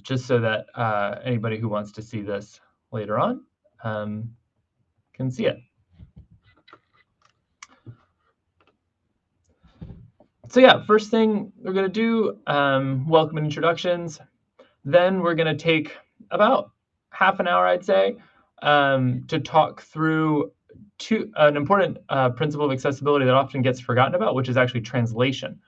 just so that anybody who wants to see this later on can see it. So yeah, first thing we're going to do, welcome and introductions. Then we're going to take about half an hour, I'd say, to talk through an important principle of accessibility that often gets forgotten about, which is actually translation,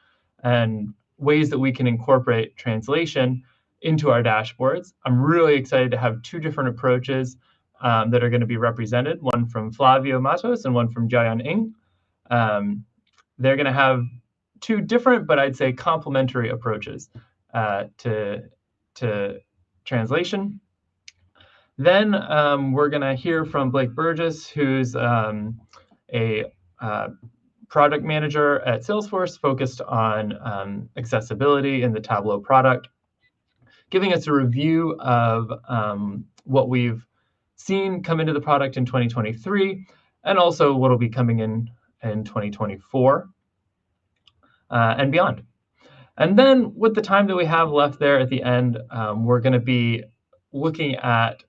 and ways that we can incorporate translation into our dashboards. I'm really excited to have two different approaches that are going to be represented, one from Flavio Matos and one from Jiayan Ing. They're going to have two different, but I'd say complementary approaches to translation. Then we're going to hear from Blake Burgess, who's a product manager at Salesforce focused on accessibility in the Tableau product, giving us a review of what we've seen come into the product in 2023, and also what will be coming in 2024 and beyond. And then with the time that we have left there at the end, we're going to be looking at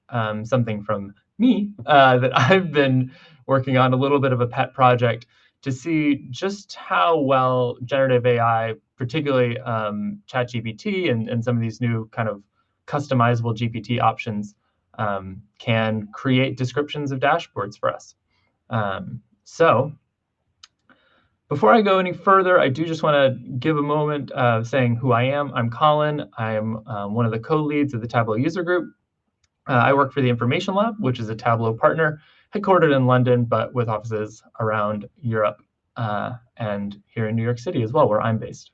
something from me that I've been working on, a little bit of a pet project, to see just how well generative AI, particularly ChatGPT and some of these new kind of customizable GPT options, can create descriptions of dashboards for us. So before I go any further, I do just want to give a moment of saying who I am. I'm Colin. I'm one of the co-leads of the Tableau user group. I work for the Information Lab, which is a Tableau partner, headquartered in London, but with offices around Europe and here in New York City as well, where I'm based.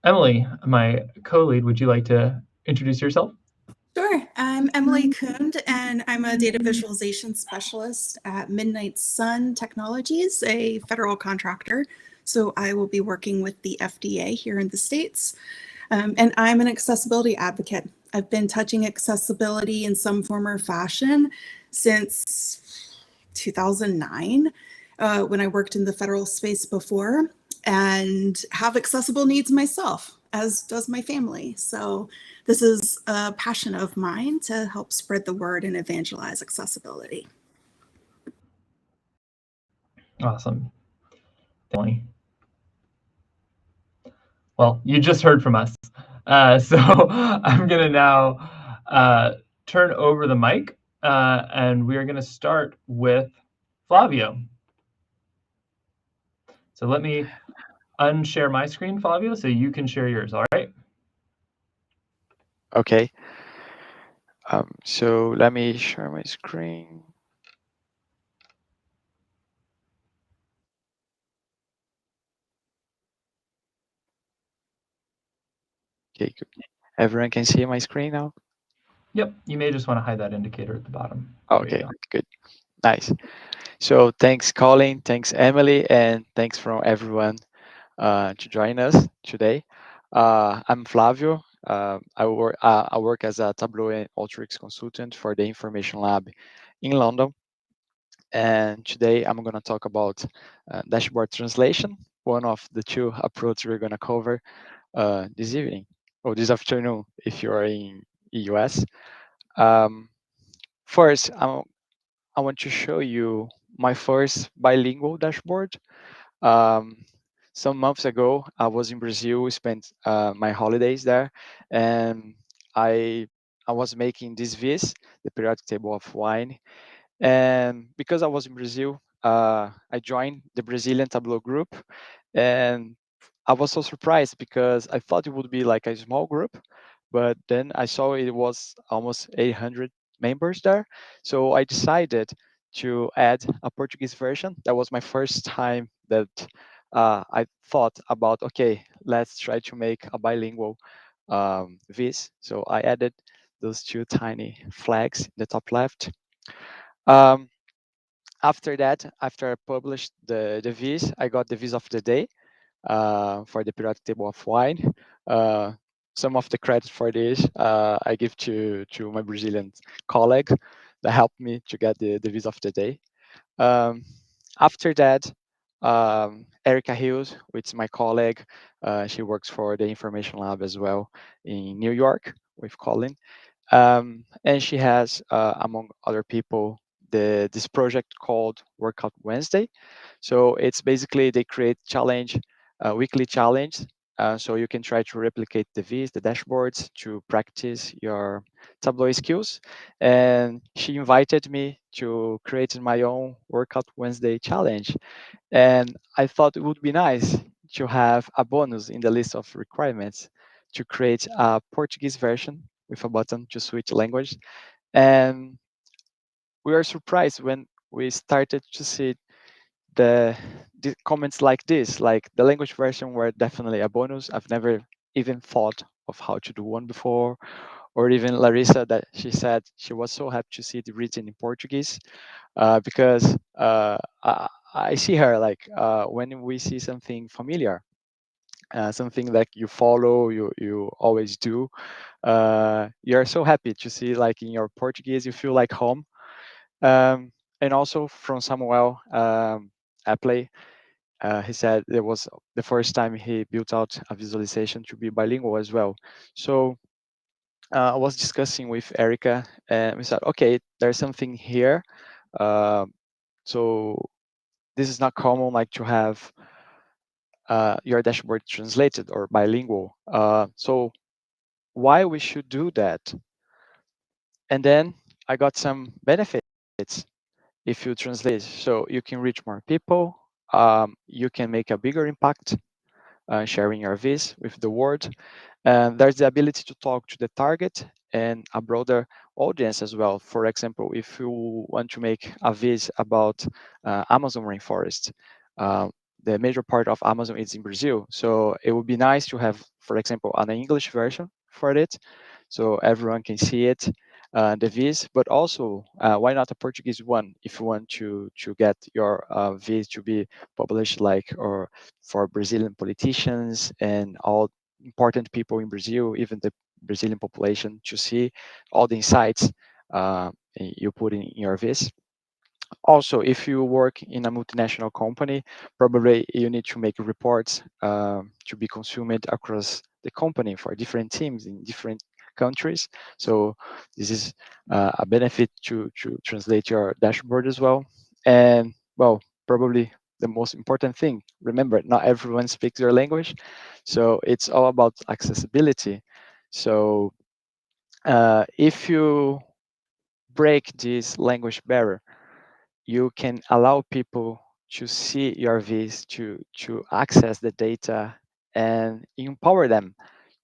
Emily, my co-lead, would you like to introduce yourself? Sure. I'm Emily Kund, and I'm a data visualization specialist at Midnight Sun Technologies, a federal contractor. So I will be working with the FDA here in the States. And I'm an accessibility advocate. I've been touching accessibility in some form or fashion since 2009, when I worked in the federal space before, and have accessible needs myself, as does my family. So this is a passion of mine to help spread the word and evangelize accessibility. Awesome. Emily. Well, you just heard from us. So I'm going to now turn over the mic, and we are going to start with Flavio. So let me unshare my screen, Flavio, so you can share yours, all right? Okay. So let me share my screen. Okay, good. Everyone can see my screen now? Yep, you may just want to hide that indicator at the bottom. Okay, good. Nice. So thanks, Colin, thanks, Emily, and thanks from everyone to join us today. I'm Flavio. I work as a Tableau and Alteryx consultant for the Information Lab in London. And today I'm going to talk about dashboard translation, one of the two approaches we're going to cover this evening, or this afternoon if you're in the US. First, I want to show you my first bilingual dashboard. Some months ago, I was in Brazil, spent my holidays there, and I was making this vis, the periodic table of wine. And because I was in Brazil, I joined the Brazilian Tableau group, and I was so surprised because I thought it would be like a small group, but then I saw it was almost 800 members there. So I decided to add a Portuguese version. That was my first time that I thought about, okay, let's try to make a bilingual vis. So I added those two tiny flags in the top left. After that, after I published the vis, I got the vis of the day for the periodic table of wine. Some of the credit for this I give to my Brazilian colleague that helped me to get the vis of the day. After that, Erica Hills, which is my colleague, she works for the Information Lab as well in New York. with Colin. And she has, among other people, this project called Workout Wednesday. So it's basically they create challenge, weekly challenge. So you can try to replicate the V's, the dashboards, to practice your Tableau skills. And she invited me to create my own Workout Wednesday challenge. And I thought it would be nice to have a bonus in the list of requirements to create a Portuguese version with a button to switch language. And we were surprised when we started to see the, the comments like this, like the language version were definitely a bonus. I've never even thought of how to do one before, or even Larissa that she said she was so happy to see it written in Portuguese because I see her like when we see something familiar, something that you follow, you always do. You're so happy to see like in your Portuguese, you feel like home. And also from Samuel Apley, he said it was the first time he built out a visualization to be bilingual as well. So I was discussing with Erica, and we said, okay, there's something here. Uh, so this is not common, like to have your dashboard translated or bilingual. So why we should do that? And then I got some benefits if you translate. So you can reach more people. You can make a bigger impact sharing your vis with the world. And there's the ability to talk to the target and a broader audience as well. For example, if you want to make a vis about Amazon rainforest, the major part of Amazon is in Brazil. So it would be nice to have, for example, an English version for it, so everyone can see it, the vis. But also, why not a Portuguese one if you want to get your vis to be published, like or for Brazilian politicians and all important people in Brazil, even the Brazilian population, to see all the insights you put in your vis. Also, if you work in a multinational company, probably you need to make reports to be consumed across the company for different teams in different countries. So this is a benefit to translate your dashboard as well. And well, probably the most important thing, remember, not everyone speaks your language. So it's all about accessibility. So if you break this language barrier, you can allow people to see your vis, to access the data, and empower them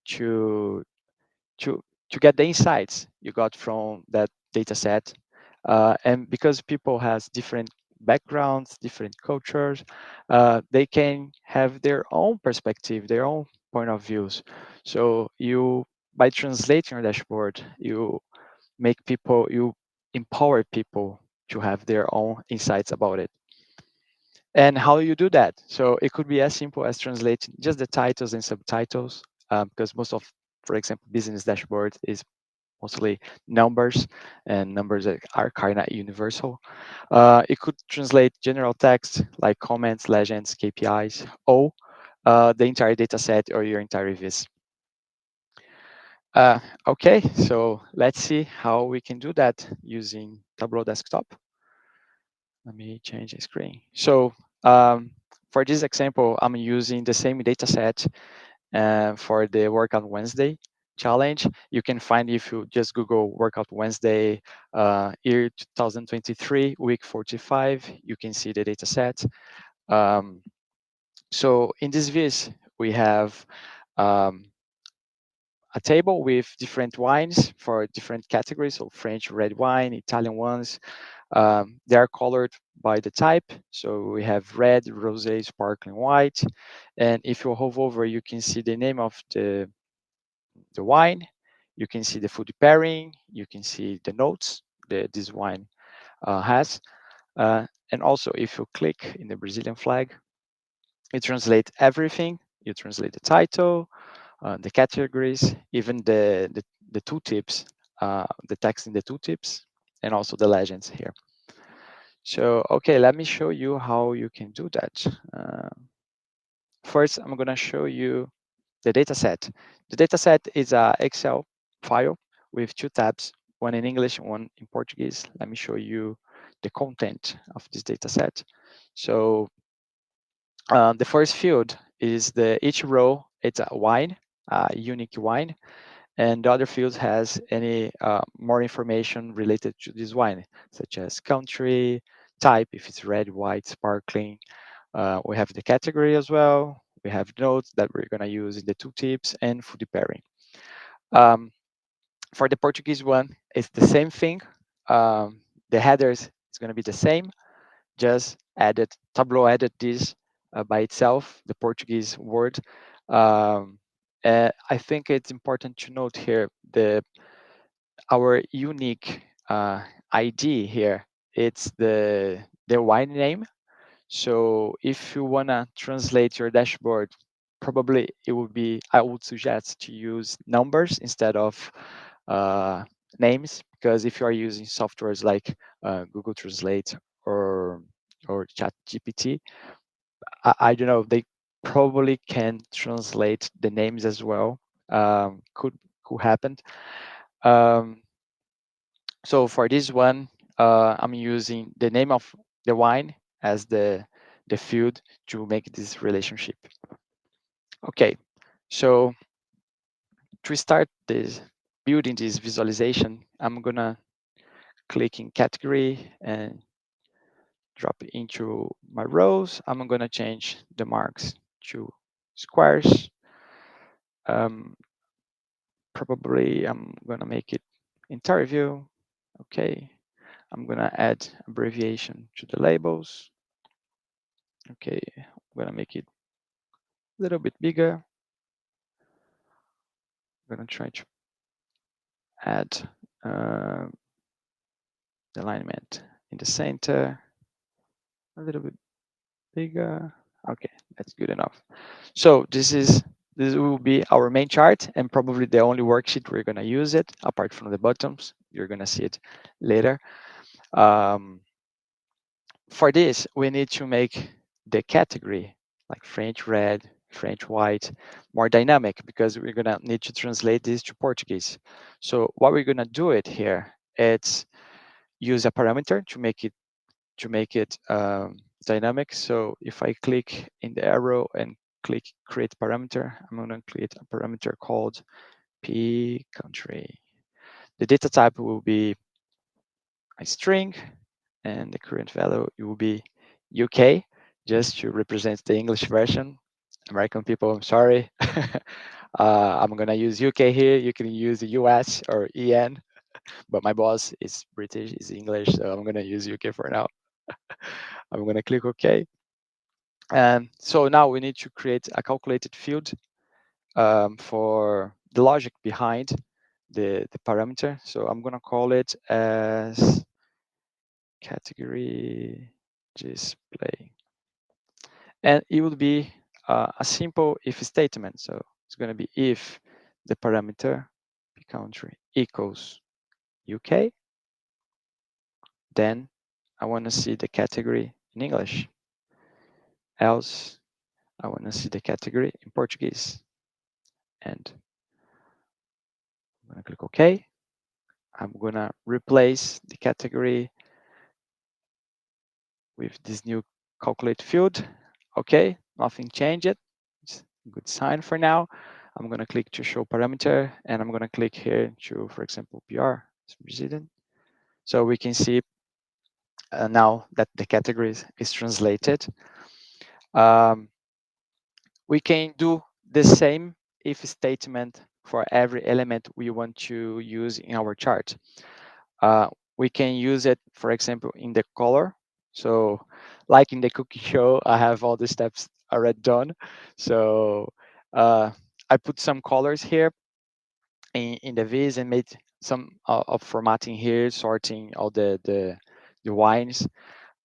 to to to get the insights you got from that data set. And because people has different backgrounds, different cultures, they can have their own perspective, their own point of views. So you, by translating your dashboard, you empower people to have their own insights about it. And how you do that? So it could be as simple as translating just the titles and subtitles, because most of, for example, business dashboard is mostly numbers, and numbers are kind of universal. It could translate general text like comments, legends, KPIs, or the entire data set or your entire vis. Okay, so let's see how we can do that using Tableau Desktop. Let me change the screen. So for this example, I'm using the same data set for the Workout Wednesday challenge. You can find, if you just Google Workout Wednesday year 2023, week 45, you can see the data set. So in this vis, we have a table with different wines for different categories, so French red wine, Italian ones. They are colored by the type. So we have red, rosé, sparkling white. And if you hover over, you can see the name of the wine. You can see the food pairing. You can see the notes that this wine has. And also, if you click in the Brazilian flag, it translates everything. You translate the title, the categories, even the tooltips, the text in the tooltips, and also the legends here. So, okay, let me show you how you can do that. First, I'm going to show you the data set. The data set is a Excel file with two tabs, one in English and one in Portuguese. Let me show you the content of this data set. So the first field is each row, it's a wine, a unique wine, and the other field has any more information related to this wine, such as country, type, if it's red, white, sparkling. We have the category as well. We have notes that we're gonna use in the tooltips and food pairing. For the Portuguese one, it's the same thing. The headers is gonna be the same, just Tableau added this by itself, the Portuguese word. I think it's important to note here our unique ID here. It's the wine name. So if you wanna translate your dashboard, probably it would be, I would suggest to use numbers instead of names, because if you are using softwares like Google Translate or ChatGPT, I don't know, they probably can translate the names as well. Could happen. So for this one, I'm using the name of the wine as the field to make this relationship. Okay, so to start this building this visualization, I'm gonna click in category and drop it into my rows. I'm gonna change the marks to squares. Probably I'm gonna make it entire view. Okay, I'm gonna add abbreviation to the labels. Okay, I'm gonna make it a little bit bigger. I'm gonna try to add the alignment in the center, a little bit bigger. Okay, that's good enough. So this will be our main chart and probably the only worksheet we're gonna use it, apart from the buttons. You're gonna see it later. For this, we need to make the category, like French red, French white, more dynamic, because we're gonna need to translate this to Portuguese. So what we're gonna do it here, it's use a parameter to make it dynamic. So if I click in the arrow and click create parameter, I'm gonna create a parameter called p country. The data type will be a string, and the current value it will be UK, just to represent the English version. American people, I'm sorry. I'm gonna use UK here. You can use the US or EN, but my boss is British, is English, so I'm gonna use UK for now. I'm gonna click OK. And so now we need to create a calculated field for the logic behind the parameter. So I'm gonna call it as category display. And it will be a simple if statement. So it's going to be if the parameter country equals UK, then I want to see the category in English. Else, I want to see the category in Portuguese. And I'm going to click OK. I'm going to replace the category with this new calculate field. Okay, nothing changed. It's a good sign for now. I'm going to click to show parameter, and I'm going to click here to, for example, PR, Brazilian. So we can see now that the category is translated. We can do the same if statement for every element we want to use in our chart. We can use it, for example, in the color. So like in the cookie show, I have all the steps already done. So I put some colors here in the viz and made some of formatting here, sorting all the wines.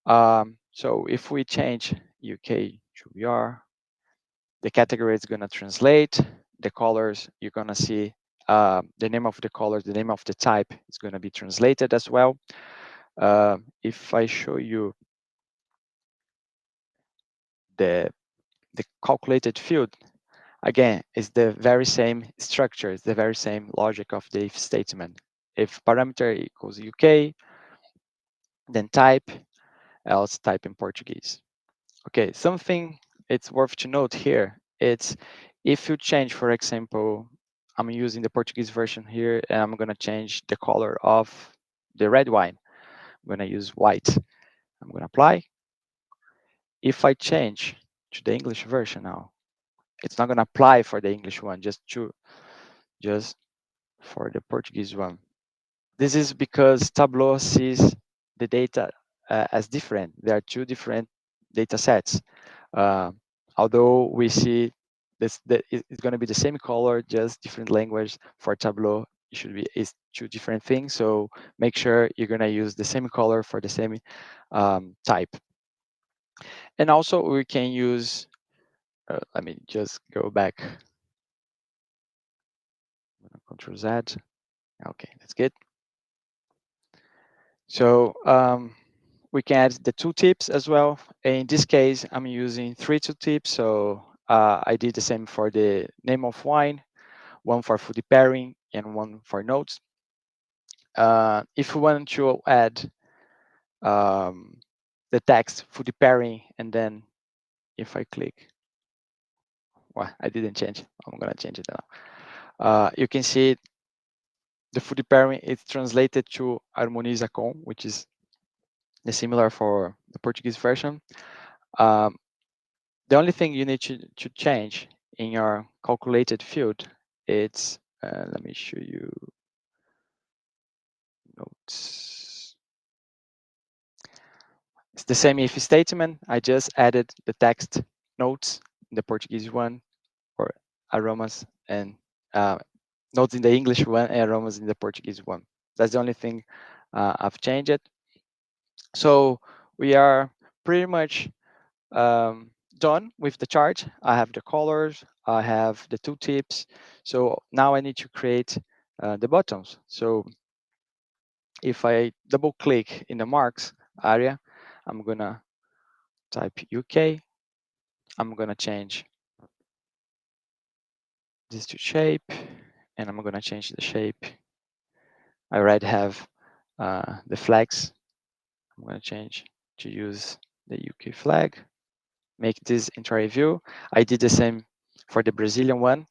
So if we change UK to BR, the category is going to translate. The colors, you're going to see the name of the color, the name of the type is going to be translated as well. If I show you the calculated field, Again, it's the very same structure, it's the very same logic of the if statement. If parameter equals UK, then type, else type in Portuguese. Okay, something it's worth to note here, it's if you change, for example, I'm using the Portuguese version here, and I'm gonna change the color of the red wine. I'm gonna use white. I'm gonna apply. If I change to the English version now, it's not gonna apply for the English one, just for the Portuguese one. This is because Tableau sees the data as different. There are two different data sets. Uh, although we see this, it's going to be the same color, just different language. For Tableau, it should be is two different things. So make sure you're going to use the same color for the same type. And also we can use, let me just go back. Control Z. Okay, that's good. So we can add the tooltips as well. In this case, I'm using 3 tooltips. So I did the same for the name of wine, one for food pairing, and one for notes. If we want to add the text food pairing, and then if I click, well, I didn't change. I'm gonna change it now. You can see the food pairing is translated to harmoniza com, which is the similar for the Portuguese version. The only thing you need to change in your calculated field, it's, let me show you notes. It's the same if statement. I just added the text notes in the Portuguese one, or aromas, and notes in the English one, and aromas in the Portuguese one. That's the only thing I've changed it. So we are pretty much done with the chart. I have the colors, I have the tooltips. So now I need to create the buttons. So if I double click in the marks area, I'm gonna type UK. I'm gonna change this to shape, and I'm gonna change the shape. I already have the flags. I'm gonna change to use the UK flag, make this entire view. I did the same for the Brazilian one,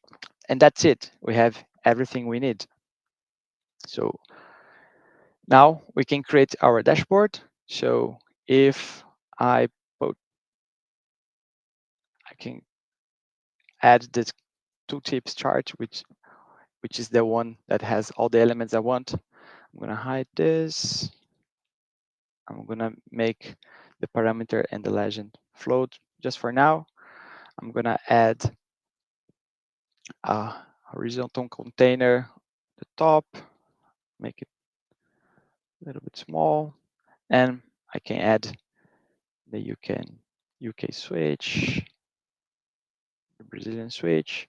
and that's it. We have everything we need. So now we can create our dashboard. So if I put, I can add the tooltips chart, which is the one that has all the elements I want. I'm gonna hide this. I'm gonna make the parameter and the legend float just for now. I'm gonna add a horizontal container at the top, make it a little bit small, and I can add the UK switch, the Brazilian switch,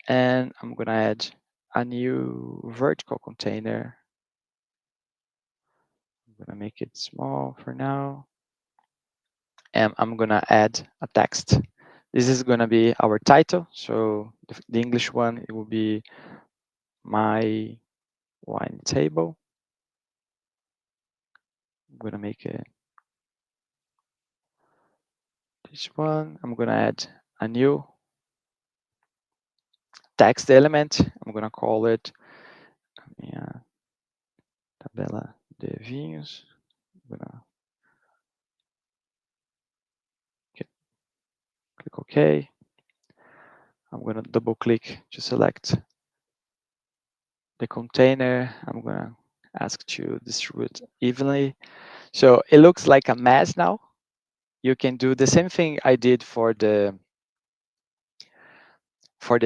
and I'm gonna add a new vertical container. I'm gonna make it small for now, and I'm gonna add a text. This is gonna be our title. So the English one, it will be my wine table. I'm gonna make it this one. I'm gonna add a new text element. I'm gonna call it minha tabela de vinhos. I'm gonna click OK. I'm gonna double click to select the container. I'm gonna ask to distribute evenly. So it looks like a mess now. You can do the same thing I did for the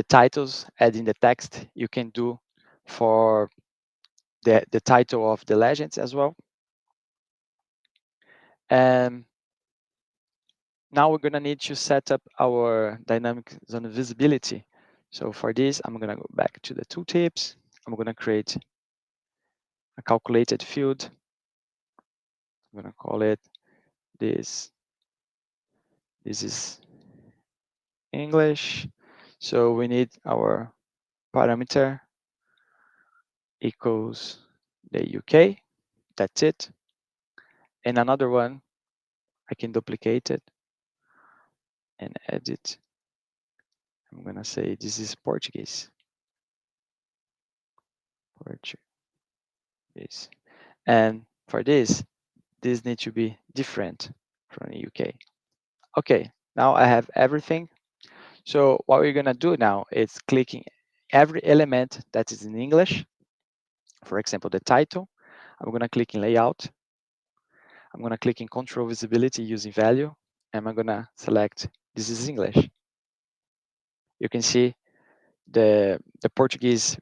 titles, adding the text. You can do for the title of the legends as well. And now we're gonna need to set up our dynamic zone visibility. So for this, I'm gonna go back to the tooltips. I'm gonna create a calculated field. I'm gonna call it this. This is English. So we need our parameter equals the UK. That's it. And another one, I can duplicate it and edit. I'm gonna say this is Portuguese. Portuguese. And for this needs to be different from the UK. Okay, now I have everything. So what we're gonna do now is clicking every element that is in English. For example, the title. I'm gonna click in layout. I'm gonna click in control visibility using value, and I'm gonna select this is English. You can see the Portuguese,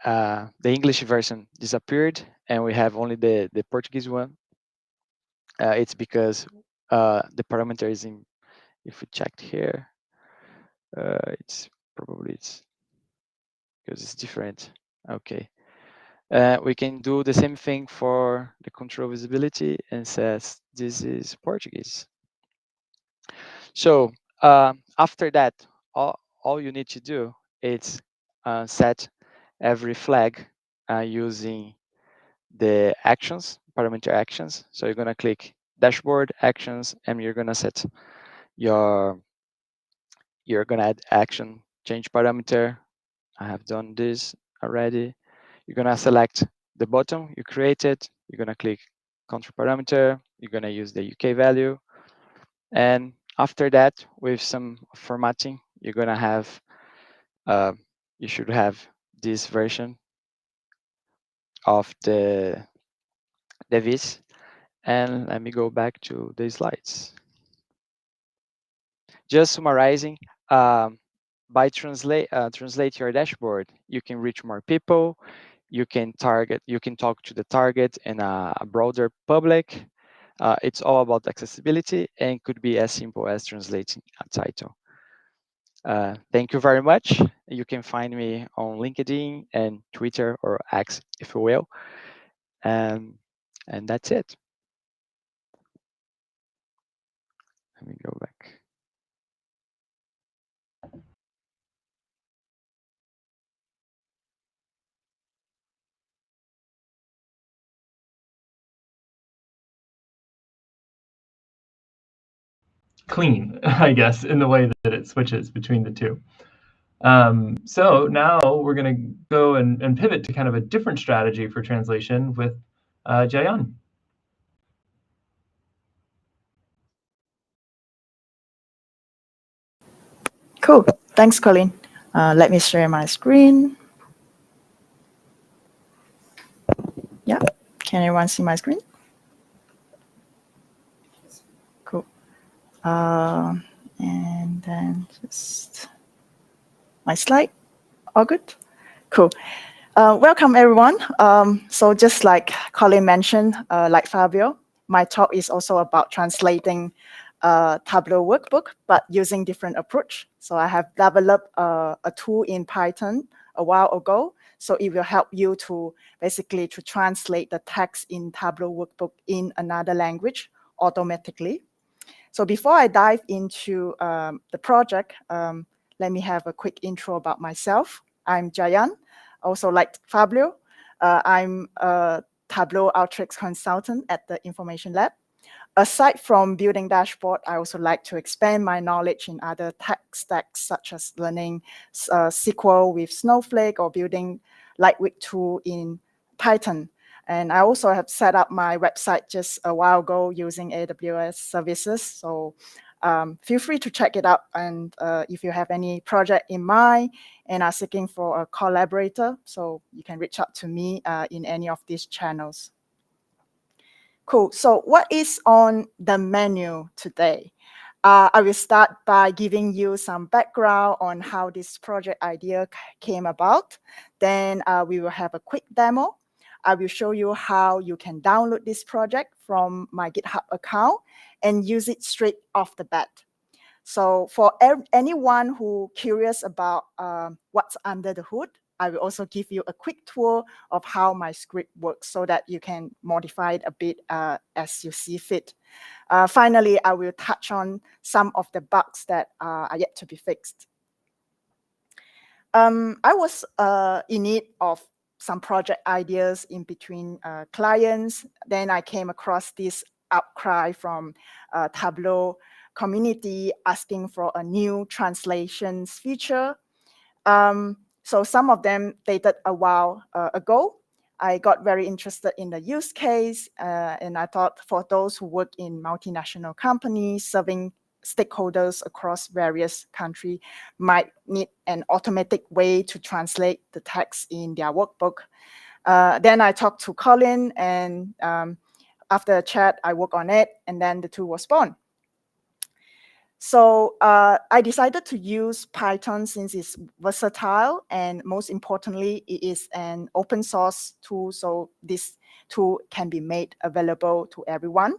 the English version disappeared, and we have only the Portuguese one. It's because the parameter is in. If we checked here, it's because it's different. Okay. We can do the same thing for the control visibility and says this is Portuguese. So after that, all you need to do is set every flag using the actions, parameter actions. So you're gonna click dashboard actions, and you're gonna set you're gonna add action, change parameter. I have done this already. You're gonna select the button you created. You're gonna click control parameter. You're gonna use the UK value. And after that, with some formatting, you're gonna have, you should have this version of the vis. And let me go back to the slides. Just summarizing, by translate your dashboard, you can reach more people, you can talk to the target and a broader public. It's all about accessibility and could be as simple as translating a title. Thank you very much. You can find me on LinkedIn and Twitter or X, if you will. And that's it. Let me go back. Clean, I guess, in the way that it switches between the two. So now we're going to go and pivot to kind of a different strategy for translation with Jayan. Cool. Thanks, Colin. Let me share my screen. Yeah. Can everyone see my screen? Cool. And then just my slide. All good? Cool. Welcome, everyone. So just like Colin mentioned, like Fabio, my talk is also about translating Tableau workbook, but using different approach. So I have developed a tool in Python a while ago. So it will help you to basically to translate the text in Tableau workbook in another language automatically. So before I dive into the project, let me have a quick intro about myself. I'm Jayan, also like Fabio. I'm a Tableau Outreach consultant at the Information Lab. Aside from building dashboard, I also like to expand my knowledge in other tech stacks, such as learning SQL with Snowflake or building lightweight tool in Python. And I also have set up my website just a while ago using AWS services. So feel free to check it out. And if you have any project in mind and are seeking for a collaborator, so you can reach out to me in any of these channels. Cool. So what is on the menu today? I will start by giving you some background on how this project idea came about. Then we will have a quick demo. I will show you how you can download this project from my GitHub account and use it straight off the bat. So for anyone who curious about what's under the hood, I will also give you a quick tour of how my script works so that you can modify it a bit as you see fit. Finally, I will touch on some of the bugs that are yet to be fixed. I was in need of some project ideas in between clients. Then I came across this outcry from Tableau community asking for a new translations feature. So some of them dated a while ago. I got very interested in the use case, and I thought for those who work in multinational companies serving stakeholders across various countries might need an automatic way to translate the text in their workbook. Then I talked to Colin, and after a chat, I worked on it, and then the tool was born. So I decided to use Python since it's versatile, and most importantly, it is an open source tool, so this tool can be made available to everyone.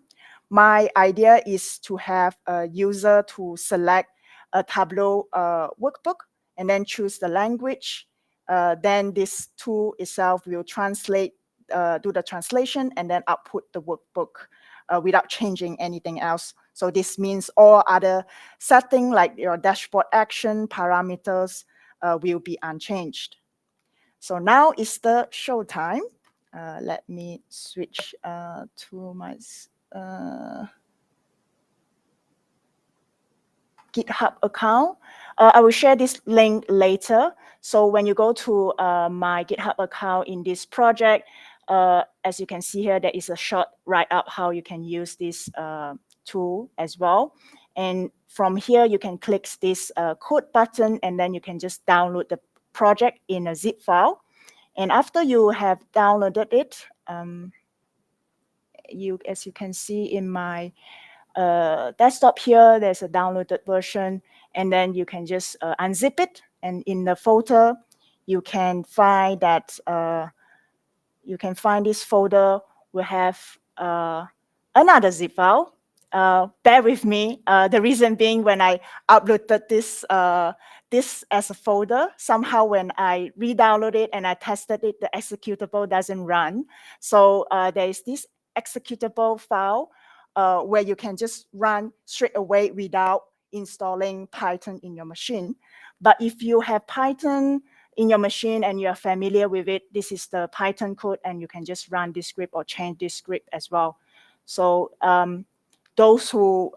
My idea is to have a user to select a Tableau workbook and then choose the language. Then this tool itself will translate, do the translation, and then output the workbook without changing anything else. So this means all other settings like your dashboard action parameters will be unchanged. So now is the show time. Let me switch to my GitHub account. I will share this link later. So when you go to my GitHub account in this project, as you can see here, there is a short write-up how you can use this tool as well. And from here, you can click this code button, and then you can just download the project in a zip file. And after you have downloaded it, as you can see in my desktop here, there's a downloaded version, and then you can just unzip it. And in the folder, you can find that this folder will have another zip file. Bear with me. The reason being, when I uploaded this as a folder, somehow when I re-download it and I tested it, the executable doesn't run. So there is this executable file where you can just run straight away without installing Python in your machine. But if you have Python in your machine and you're familiar with it, this is the Python code, and you can just run this script or change this script as well. So those who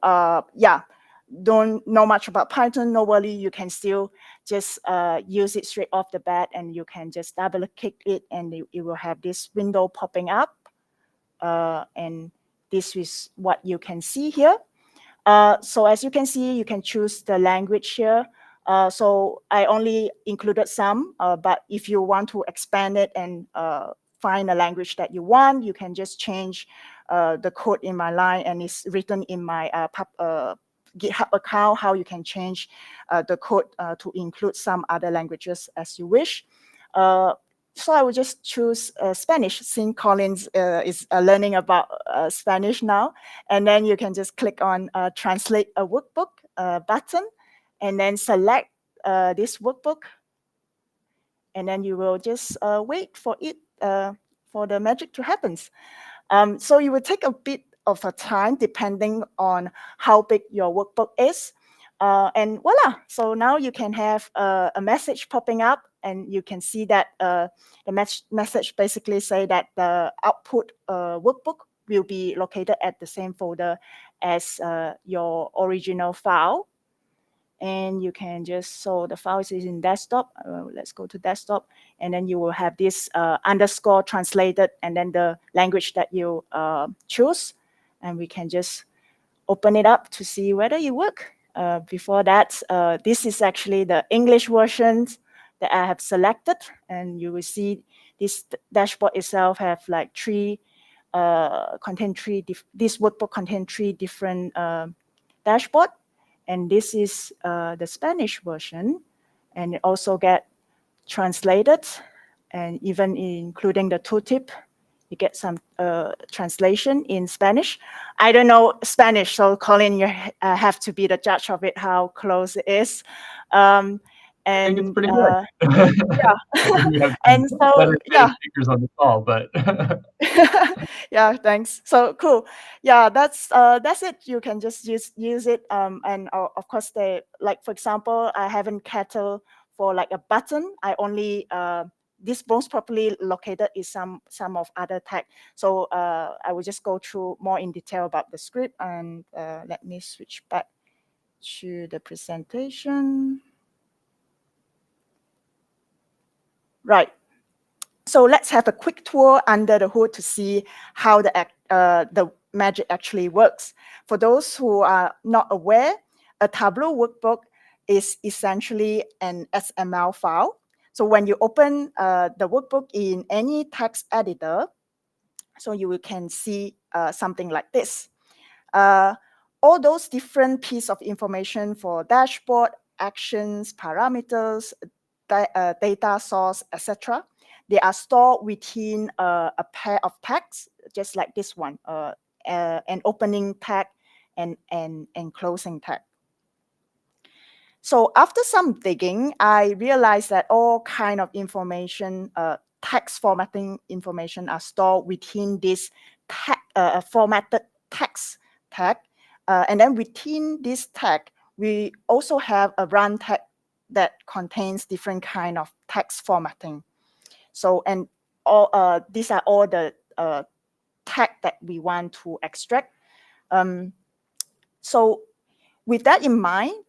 don't know much about Python, no worry, you can still just use it straight off the bat, and you can just double click it, and it will have this window popping up. And this is what you can see here. So as you can see, you can choose the language here. So I only included some, but if you want to expand it and find a language that you want, you can just change the code in my line, and it's written in my GitHub account how you can change the code to include some other languages as you wish. So I will just choose Spanish, since Collins is learning about Spanish now. And then you can just click on Translate a Workbook button, and then select this workbook. And then you will just wait for it, for the magic to happen. So it will take a bit of a time depending on how big your workbook is. And voila, so now you can have a message popping up, and you can see that the message basically say that the output workbook will be located at the same folder as your original file. And you can just, so the file is in desktop. Let's go to desktop, and then you will have this underscore translated, and then the language that you choose, and we can just open it up to see whether it works. Before that, this is actually the English version that I have selected, and you will see this dashboard itself have like this workbook contain 3 different dashboard, and this is the Spanish version, and it also get translated, and even including the tooltip, you get some translation in Spanish. I don't know Spanish, so Colin, you have to be the judge of it, how close it is. I think it's pretty good. Yeah. And so, yeah. Speakers on the call, but yeah, thanks. So cool. Yeah, that's it. You can just use it. And of course, they, like, for example, I haven't cater For like a button, I only this most properly located is some of other tag. So I will just go through more in detail about the script, and let me switch back to the presentation. Right. So let's have a quick tour under the hood to see how the magic actually works. For those who are not aware, a Tableau workbook is essentially an XML file. So when you open the workbook in any text editor, so you can see something like this. All those different pieces of information for dashboard, actions, parameters, data source, etc. They are stored within a pair of tags, just like this one, an opening tag and closing tag. So after some digging, I realized that all kind of information, text formatting information, are stored within this tag, formatted text tag. And then within this tag, we also have a run tag that contains different kind of text formatting. So, and all these are all the tag that we want to extract. So with that in mind,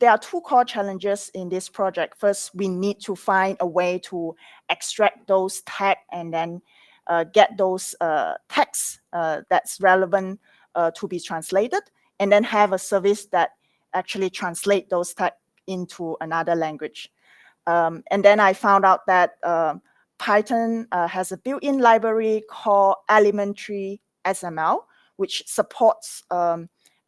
there are two core challenges in this project. First, we need to find a way to extract those tags and then get those texts that's relevant to be translated, and then have a service that actually translate those tags into another language. And then I found out that Python has a built-in library called Elementary XML, which supports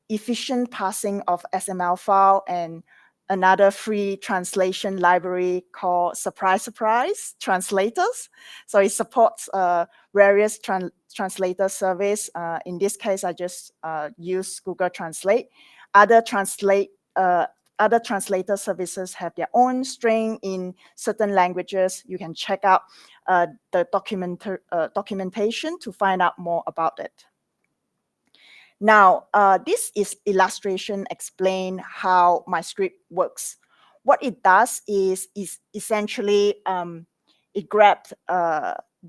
efficient parsing of XML file, and another free translation library called Surprise Translators. So it supports various translator service. In this case, I just use Google Translate. Other translator services have their own string in certain languages. You can check out the documentation to find out more about it. Now, this is illustration explain how my script works. What it does is essentially it grabs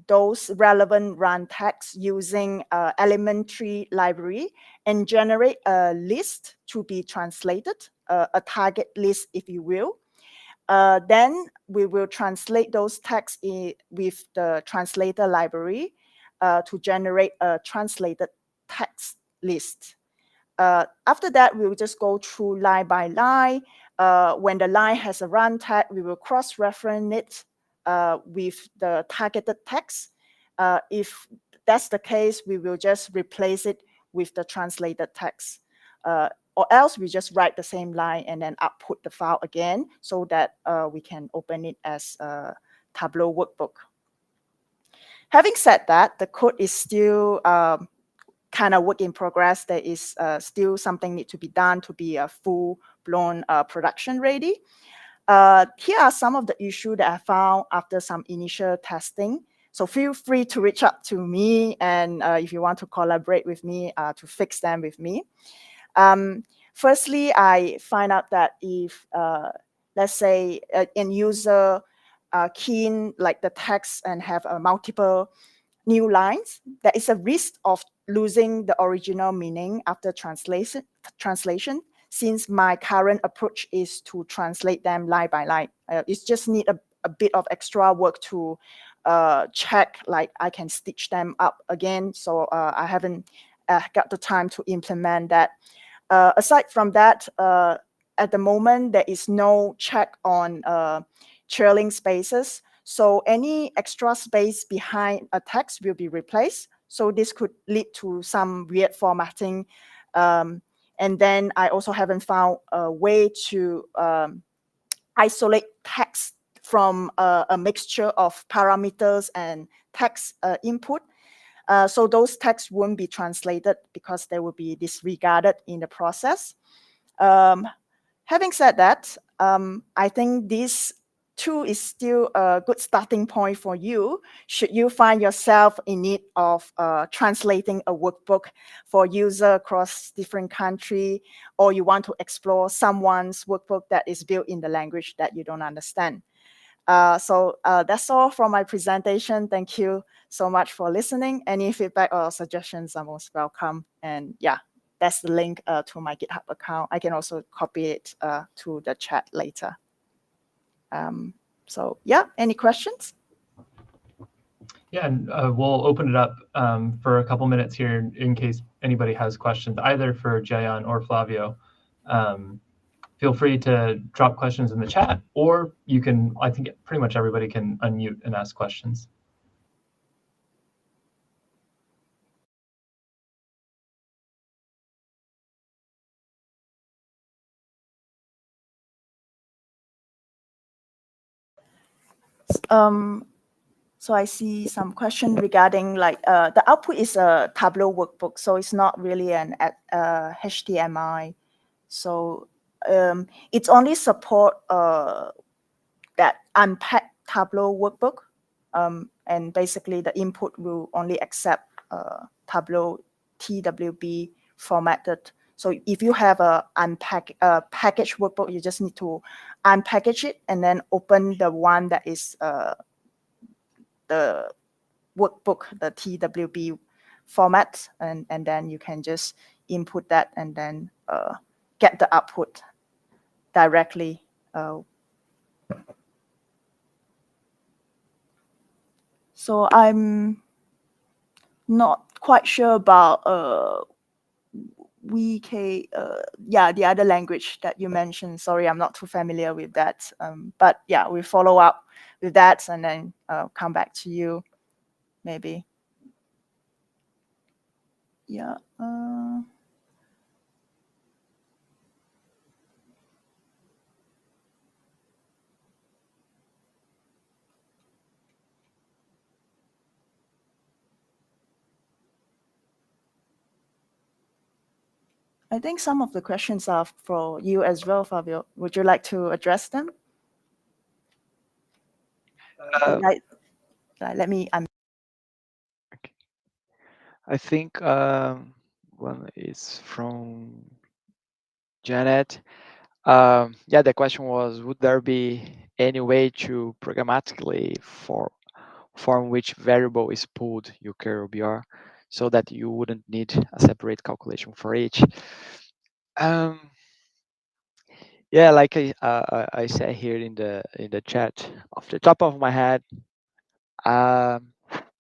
those relevant run tags using elementary library and generate a list to be translated, a target list, if you will. Then we will translate those tags with the translator library to generate a translated text list. After that, we will just go through line by line. When the line has a run tag, we will cross-reference it with the targeted text. If that's the case, we will just replace it with the translated text. Or else we just write the same line and then output the file again so that we can open it as a Tableau workbook. Having said that, the code is still kind of work in progress. There is still something need to be done to be a full-blown production ready. Here are some of the issues that I found after some initial testing. So feel free to reach out to me, and if you want to collaborate with me to fix them with me. Firstly, I find out that if, let's say, an end user key in like the text and have multiple new lines, there is a risk of losing the original meaning after translation, since my current approach is to translate them line by line. It's just need a bit of extra work to check, like I can stitch them up again. So I haven't got the time to implement that. Aside from that, at the moment, there is no check on trailing spaces. So any extra space behind a text will be replaced. So this could lead to some weird formatting. And then I also haven't found a way to isolate text from a mixture of parameters and text input. So those texts won't be translated because they will be disregarded in the process. Having said that, I think this 2 is still a good starting point for you. Should you find yourself in need of translating a workbook for user across different country, or you want to explore someone's workbook that is built in the language that you don't understand. So that's all from my presentation. Thank you so much for listening. Any feedback or suggestions are most welcome. And yeah, that's the link to my GitHub account. I can also copy it to the chat later. So yeah, any questions? Yeah, and we'll open it up for a couple minutes here in case anybody has questions, either for Jayon or Flavio. Feel free to drop questions in the chat, or you can, I think pretty much everybody can unmute and ask questions. So I see some question regarding like the output is a Tableau workbook, so it's not really an HTML. So it's only support that unpacked Tableau workbook, and basically the input will only accept Tableau TWB formatted. So if you have a packaged workbook, you just need to unpackage it and then open the one that is the workbook, the TWB format, and then you can just input that and then get the output directly. So I'm not quite sure about VK, yeah, the other language that you mentioned. Sorry, I'm not too familiar with that. But yeah, we follow up with that and then come back to you, maybe. Yeah. I think some of the questions are for you as well, Fabio. Would you like to address them? Let me. Okay. I think one is from Janet. Yeah, the question was, would there be any way to programmatically form which variable is pulled, UK or BR, so that you wouldn't need a separate calculation for each? Yeah, like I said here in the chat, off the top of my head, I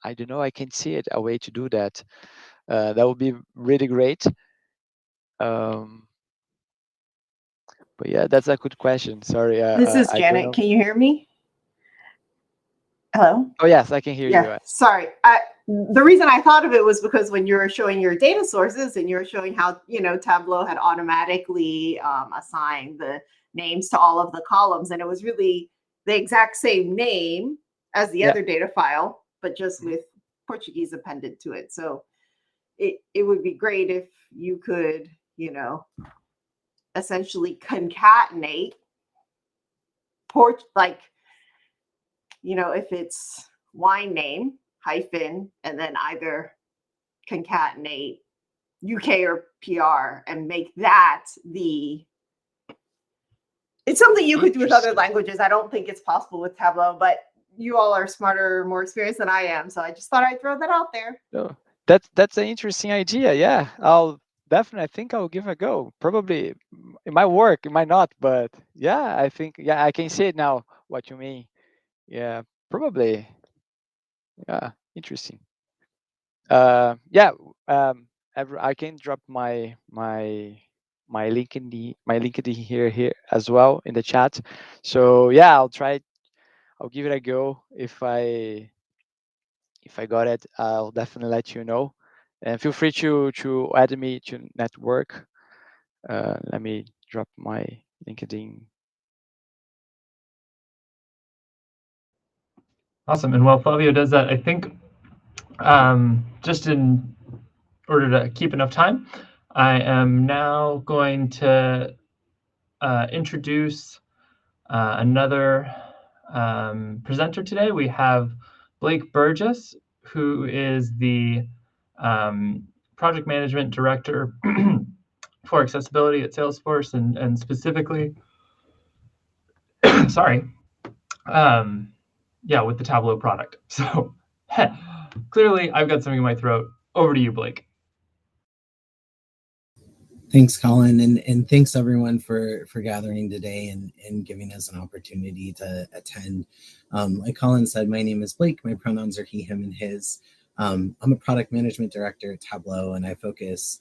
don't know. I can see it a way to do that. That would be really great. But yeah, that's a good question. Sorry. This is Janet. Can you hear me? Hello? Oh, yes, I can hear you. Sorry. The reason I thought of it was because when you were showing your data sources and you were showing how, Tableau had automatically assigned the names to all of the columns, and it was really the exact same name as the other data file, but just with Portuguese appended to it. So it would be great if you could, essentially concatenate if it's wine name hyphen and then either concatenate UK or PR and make that it's something you could do with other languages. I don't think it's possible with Tableau, but you all are smarter, more experienced than I am. So I just thought I'd throw that out there. Oh, that's an interesting idea. Yeah, I think I'll give it a go. Probably it might work, it might not, but yeah, I think, I can see it now, what you mean. Yeah, probably. Yeah, interesting. I can drop my LinkedIn here as well in the chat. So yeah, I'll give it a go. If I got it, I'll definitely let you know. And feel free to add me to network. Let me drop my LinkedIn. Awesome. And while Flavio does that, I think just in order to keep enough time, I am now going to introduce another presenter today. We have Blake Burgess, who is the Project Management Director for accessibility at Salesforce, and specifically, sorry, yeah, with the Tableau product. So clearly I've got something in my throat. Over to you, Blake. Thanks, Colin, and thanks everyone for gathering today and giving us an opportunity to attend. Like Colin said, my name is Blake. My pronouns are he, him, and his. I'm a product management director at Tableau, and I focus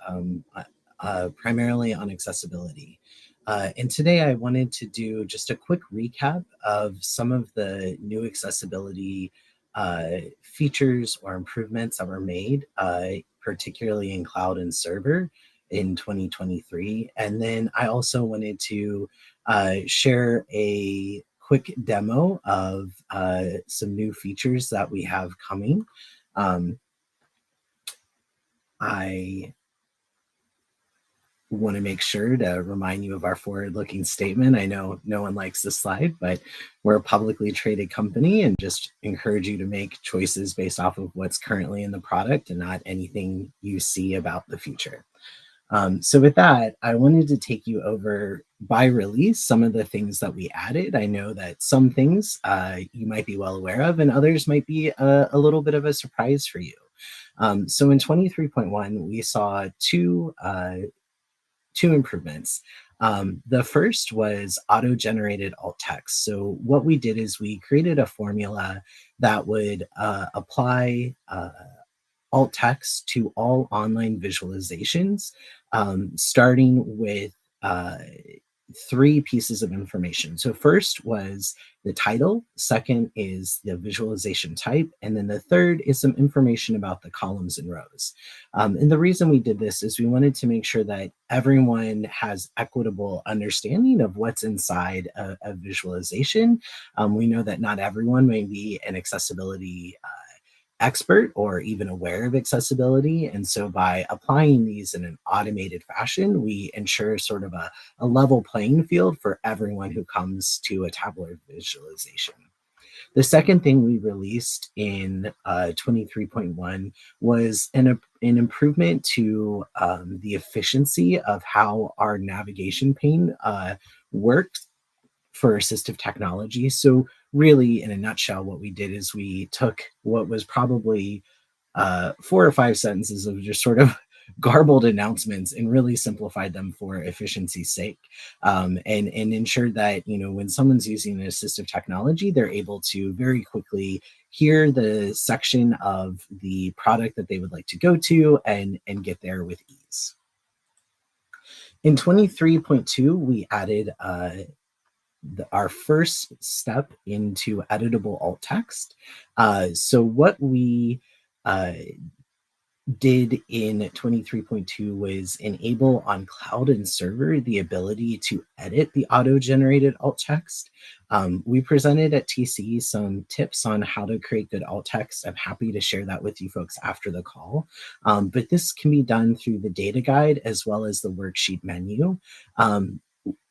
primarily on accessibility. And today I wanted to do just a quick recap of some of the new accessibility features or improvements that were made, particularly in cloud and server in 2023. And then I also wanted to share a quick demo of some new features that we have coming. I want to make sure to remind you of our forward-looking statement. I know no one likes this slide, but we're a publicly traded company and just encourage you to make choices based off of what's currently in the product and not anything you see about the future. So with that, I wanted to take you over by release some of the things that we added. I know that some things you might be well aware of and others might be a little bit of a surprise for you. So in 23.1, we saw two improvements. The first was auto-generated alt text. So what we did is we created a formula that would apply alt text to all online visualizations, starting with 3 pieces of information. So first was the title, second is the visualization type, and then the third is some information about the columns and rows. And the reason we did this is we wanted to make sure that everyone has equitable understanding of what's inside a visualization. We know that not everyone may be an accessibility expert or even aware of accessibility. And so by applying these in an automated fashion, we ensure sort of a level playing field for everyone who comes to a Tableau visualization. The second thing we released in 23.1 was an improvement to the efficiency of how our navigation pane works for assistive technology. So really, in a nutshell, what we did is we took what was probably 4 or 5 sentences of just sort of garbled announcements and really simplified them for efficiency's sake, and ensured that, you know, when someone's using an assistive technology, they're able to very quickly hear the section of the product that they would like to go to and get there with ease. In 23.2, we added our first step into editable alt text. So what we did in 23.2 was enable on cloud and server the ability to edit the auto-generated alt text. We presented at TC some tips on how to create good alt text. I'm happy to share that with you folks after the call. But this can be done through the data guide as well as the worksheet menu.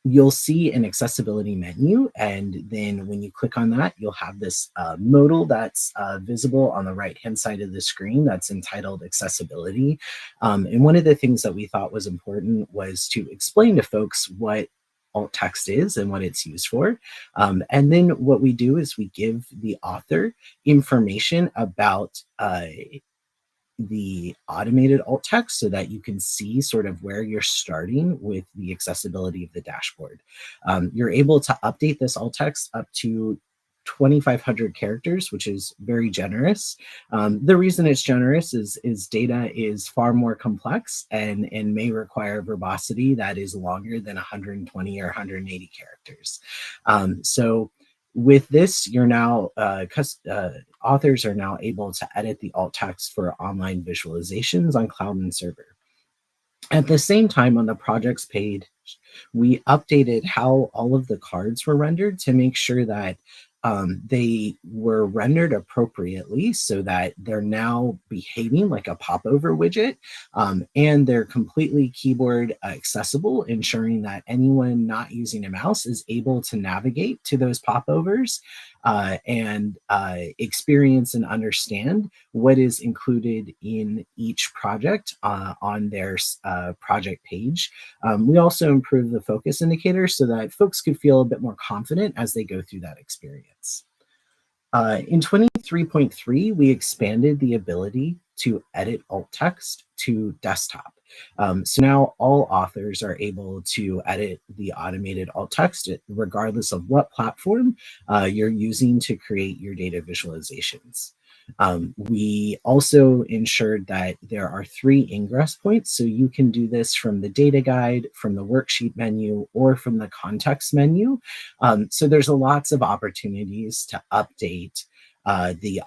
You'll see an accessibility menu, and then when you click on that, you'll have this modal that's visible on the right-hand side of the screen that's entitled accessibility. And one of the things that we thought was important was to explain to folks what alt text is and what it's used for. And then what we do is we give the author information about the automated alt text so that you can see sort of where you're starting with the accessibility of the dashboard. You're able to update this alt text up to 2,500 characters, which is very generous. The reason it's generous is data is far more complex and may require verbosity that is longer than 120 or 180 characters. So with this, you're now authors are now able to edit the alt text for online visualizations on cloud and server. At the same time, on the projects page, we updated how all of the cards were rendered to make sure that they were rendered appropriately so that they're now behaving like a popover widget, and they're completely keyboard accessible, ensuring that anyone not using a mouse is able to navigate to those popovers. and experience and understand what is included in each project on their project page. We also improved the focus indicator so that folks could feel a bit more confident as they go through that experience. In 23.3, we expanded the ability to edit alt text to desktop. So now all authors are able to edit the automated alt text regardless of what platform you're using to create your data visualizations. We also ensured that there are 3 ingress points, so you can do this from the data guide, from the worksheet menu, or from the context menu. So there's lots of opportunities to update the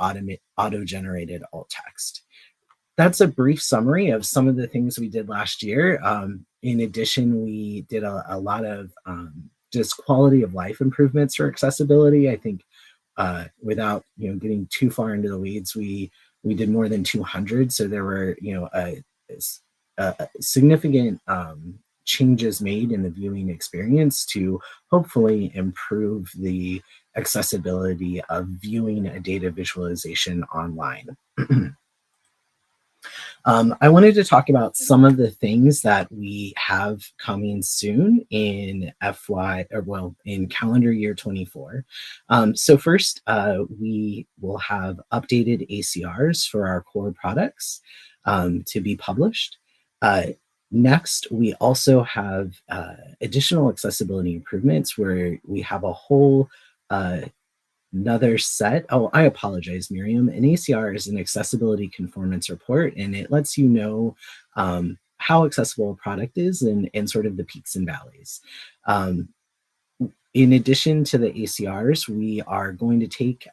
auto-generated alt text. That's a brief summary of some of the things we did last year. In addition, we did a lot of just quality of life improvements for accessibility. I think without getting too far into the weeds, we did more than 200. So there were significant changes made in the viewing experience to hopefully improve the accessibility of viewing a data visualization online. I wanted to talk about some of the things that we have coming soon in in calendar year 24. So first, we will have updated ACRs for our core products to be published. Next, we also have additional accessibility improvements where we have a whole another set. Oh, I apologize, Miriam. An ACR is an accessibility conformance report, and it lets you know how accessible a product is and sort of the peaks and valleys. In addition to the ACRs, we are going to take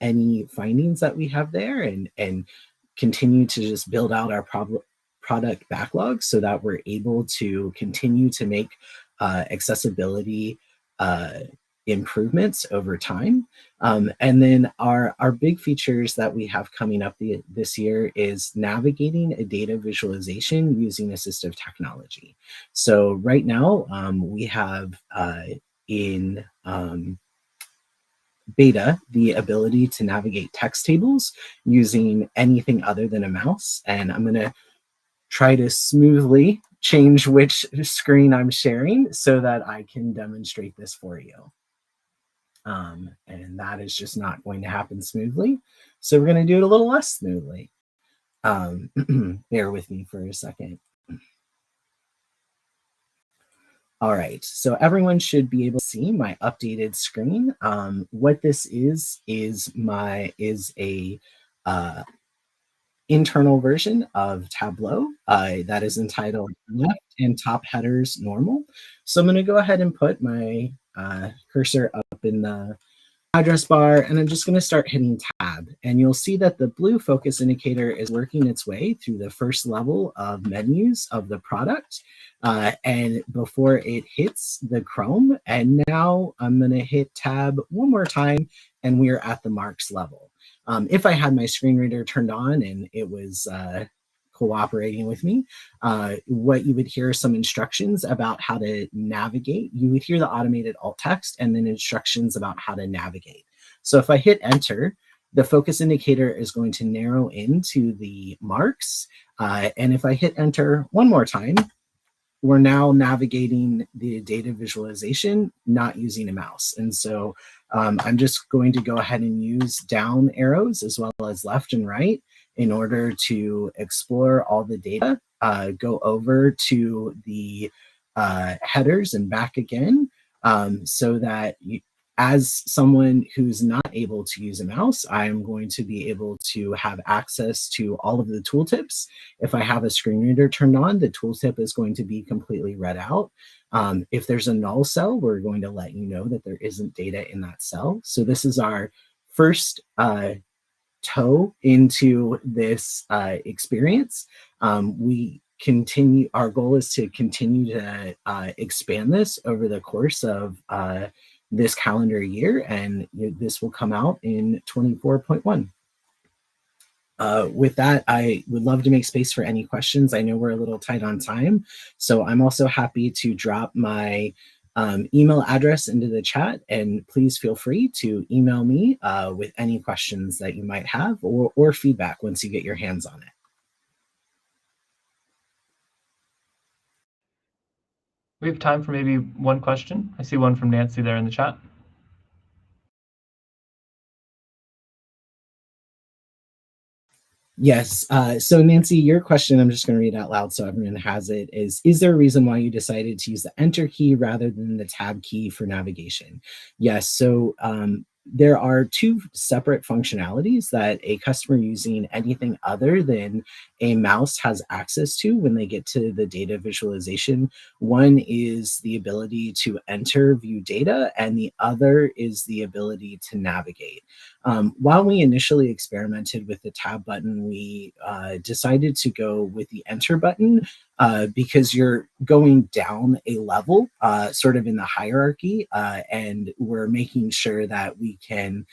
any findings that we have there and continue to just build out our product backlog so that we're able to continue to make accessibility improvements over time. And then our big features that we have coming up this year is navigating a data visualization using assistive technology. So right now we have in beta the ability to navigate text tables using anything other than a mouse. And I'm going to try to smoothly change which screen I'm sharing so that I can demonstrate this for you. And that is just not going to happen smoothly. So we're going to do it a little less smoothly. Bear with me for a second. All right, so everyone should be able to see my updated screen. What this is a internal version of Tableau that is entitled Left and Top Headers Normal. So I'm going to go ahead and put my cursor up in the address bar, and I'm just going to start hitting tab, and you'll see that the blue focus indicator is working its way through the first level of menus of the product and before it hits the Chrome. And now I'm going to hit tab one more time, and we're at the marks level. If I had my screen reader turned on and it was cooperating with me, what you would hear some instructions about how to navigate. You would hear the automated alt text and then instructions about how to navigate. So if I hit enter, the focus indicator is going to narrow into the marks. And if I hit enter one more time, we're now navigating the data visualization, not using a mouse. And so I'm just going to go ahead and use down arrows as well as left and right in order to explore all the data, go over to the headers and back again, so that as someone who's not able to use a mouse, I'm going to be able to have access to all of the tooltips. If I have a screen reader turned on, the tooltip is going to be completely read out. If there's a null cell, we're going to let you know that there isn't data in that cell. So this is our first toe into this experience. Our goal is to continue to expand this over the course of this calendar year, and this will come out in 24.1. With that, I would love to make space for any questions. I know we're a little tight on time, so I'm also happy to drop my email address into the chat, and please feel free to email me with any questions that you might have or feedback once you get your hands on it. We have time for maybe one question. I see one from Nancy there in the chat. Yes. So Nancy, your question, I'm just going to read out loud so everyone has it, is there a reason why you decided to use the Enter key rather than the Tab key for navigation? Yes. So there are two separate functionalities that a customer using anything other than a mouse has access to when they get to the data visualization. One is the ability to enter, view data, and the other is the ability to navigate. While we initially experimented with the Tab button, we decided to go with the Enter button because you're going down a level sort of in the hierarchy, and we're making sure that we can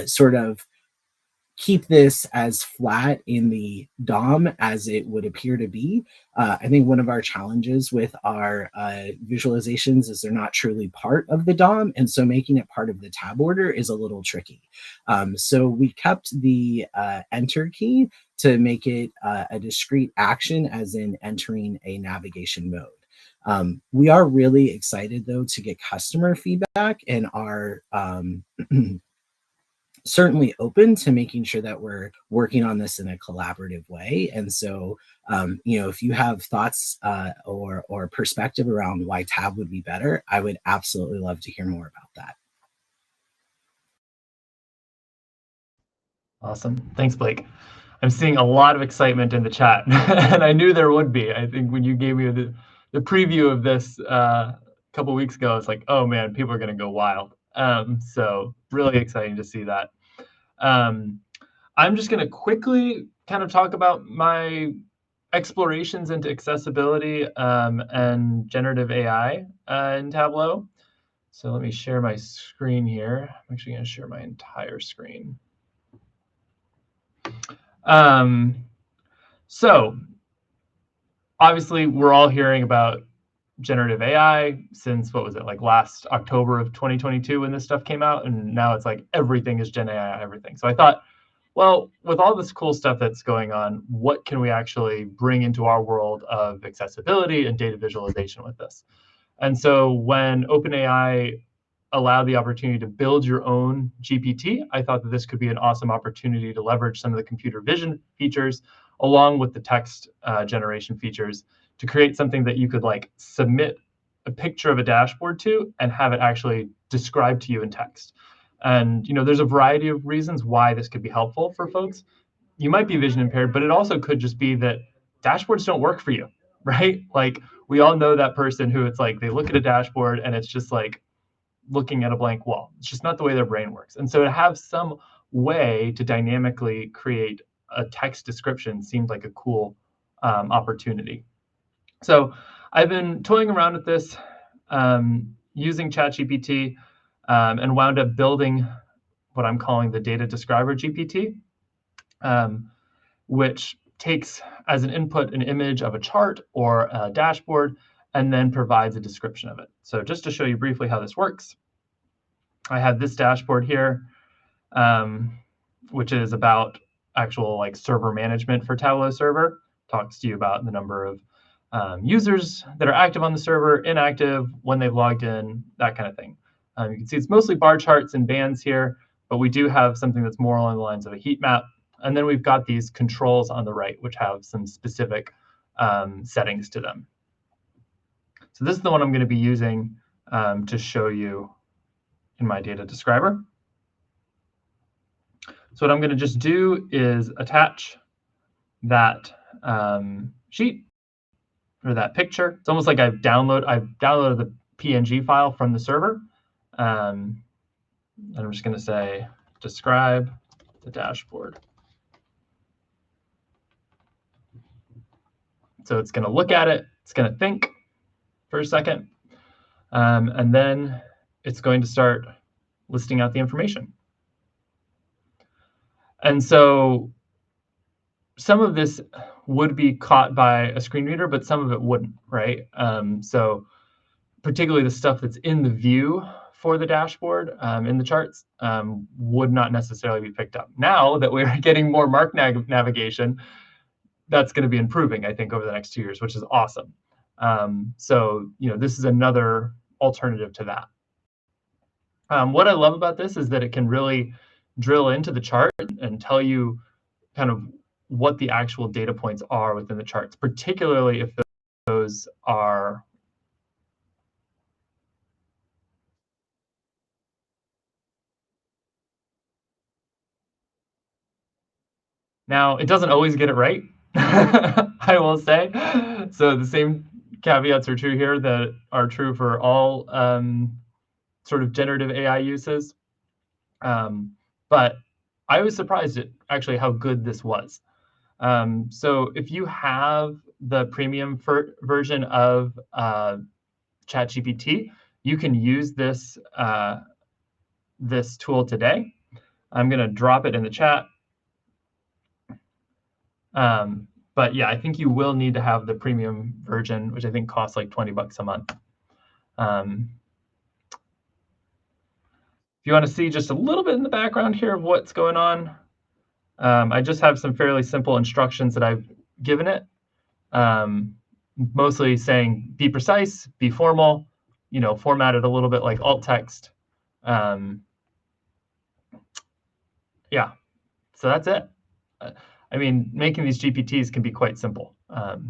sort of keep this as flat in the DOM as it would appear to be. I think one of our challenges with our visualizations is they're not truly part of the DOM, and so making it part of the tab order is a little tricky. So we kept the Enter key to make it a discrete action, as in entering a navigation mode. We are really excited, though, to get customer feedback, and are certainly open to making sure that we're working on this in a collaborative way. And so, if you have thoughts or perspective around why Tab would be better, I would absolutely love to hear more about that. Awesome. Thanks, Blake. I'm seeing a lot of excitement in the chat, and I knew there would be. I think when you gave me the preview of this a couple weeks ago, it's like, oh man, people are going to go wild. So really exciting to see that. I'm just going to quickly kind of talk about my explorations into accessibility and generative AI in Tableau. So let me share my screen here. I'm actually going to share my entire screen. So obviously, we're all hearing about generative AI since, what was it, like last October of 2022 when this stuff came out, and now it's like everything is Gen AI, everything. So I thought, well, with all this cool stuff that's going on, what can we actually bring into our world of accessibility and data visualization with this? And so when OpenAI allowed the opportunity to build your own GPT, I thought that this could be an awesome opportunity to leverage some of the computer vision features along with the text generation features to create something that you could like submit a picture of a dashboard to and have it actually describe to you in text. And there's a variety of reasons why this could be helpful for folks. You might be vision impaired, but it also could just be that dashboards don't work for you, right? Like we all know that person who it's like they look at a dashboard and it's just like looking at a blank wall. It's just not the way their brain works. And so to have some way to dynamically create a text description seemed like a cool opportunity. So I've been toying around with this using ChatGPT and wound up building what I'm calling the data describer GPT, which takes as an input an image of a chart or a dashboard and then provides a description of it. So just to show you briefly how this works, I have this dashboard here, which is about actual like server management for Tableau server. Talks to you about the number of users that are active on the server, inactive, when they've logged in, that kind of thing. You can see it's mostly bar charts and bands here, but we do have something that's more along the lines of a heat map. And then we've got these controls on the right, which have some specific settings to them. So this is the one I'm going to be using to show you in my data describer. So what I'm going to just do is attach that sheet or that picture. It's almost like I've downloaded the PNG file from the server. And I'm just going to say, describe the dashboard. So it's going to look at it. It's going to think for a second. And then it's going to start listing out the information. And so some of this would be caught by a screen reader, but some of it wouldn't, right? So particularly the stuff that's in the view for the dashboard in the charts would not necessarily be picked up. Now that we're getting more mark navigation, that's going to be improving, I think, over the next 2 years, which is awesome. So, this is another alternative to that. What I love about this is that it can really drill into the chart and tell you kind of what the actual data points are within the charts, particularly if those are now, it doesn't always get it right, I will say. So the same caveats are true here that are true for all sort of generative AI uses. But I was surprised at actually how good this was. So if you have the premium version of ChatGPT, you can use this this tool today. I'm going to drop it in the chat. But yeah, I think you will need to have the premium version, which I think costs like $20 a month. If you want to see just a little bit in the background here of what's going on, I just have some fairly simple instructions that I've given it. Mostly saying be precise, be formal, format it a little bit like alt text. Yeah, so that's it. I mean, making these GPTs can be quite simple.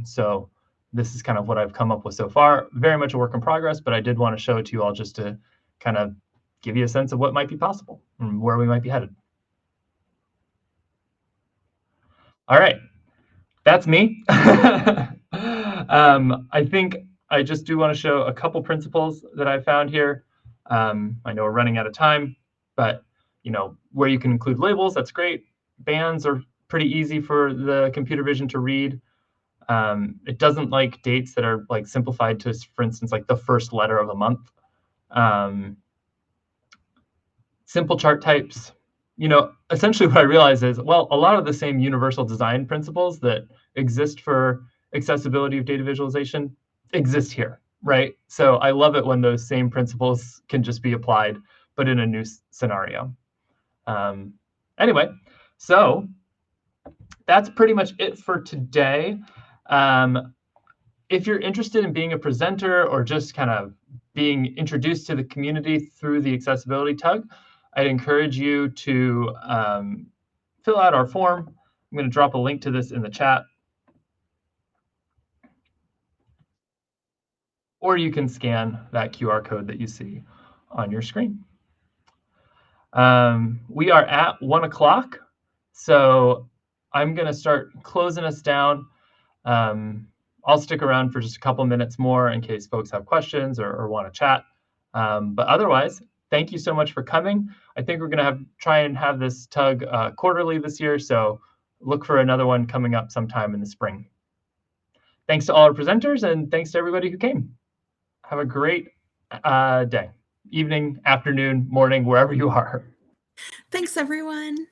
So this is kind of what I've come up with so far. Very much a work in progress, but I did want to show it to you all just to kind of give you a sense of what might be possible and where we might be headed. All right, that's me. I think I just do want to show a couple principles that I found here. I know we're running out of time, but where you can include labels, that's great. Bands are pretty easy for the computer vision to read. It doesn't like dates that are like simplified to, for instance, like the first letter of a month. Simple chart types. Essentially what I realized is, well, a lot of the same universal design principles that exist for accessibility of data visualization exist here, right? So I love it when those same principles can just be applied, but in a new scenario. Anyway, so that's pretty much it for today. If you're interested in being a presenter or just kind of being introduced to the community through the accessibility tug, I'd encourage you to fill out our form. I'm going to drop a link to this in the chat. Or you can scan that QR code that you see on your screen. We are at 1 o'clock, so I'm going to start closing us down. I'll stick around for just a couple minutes more in case folks have questions or want to chat. But otherwise, thank you so much for coming. I think we're going to try and have this tug quarterly this year, so look for another one coming up sometime in the spring. Thanks to all our presenters, and thanks to everybody who came. Have a great day, evening, afternoon, morning, wherever you are. Thanks, everyone.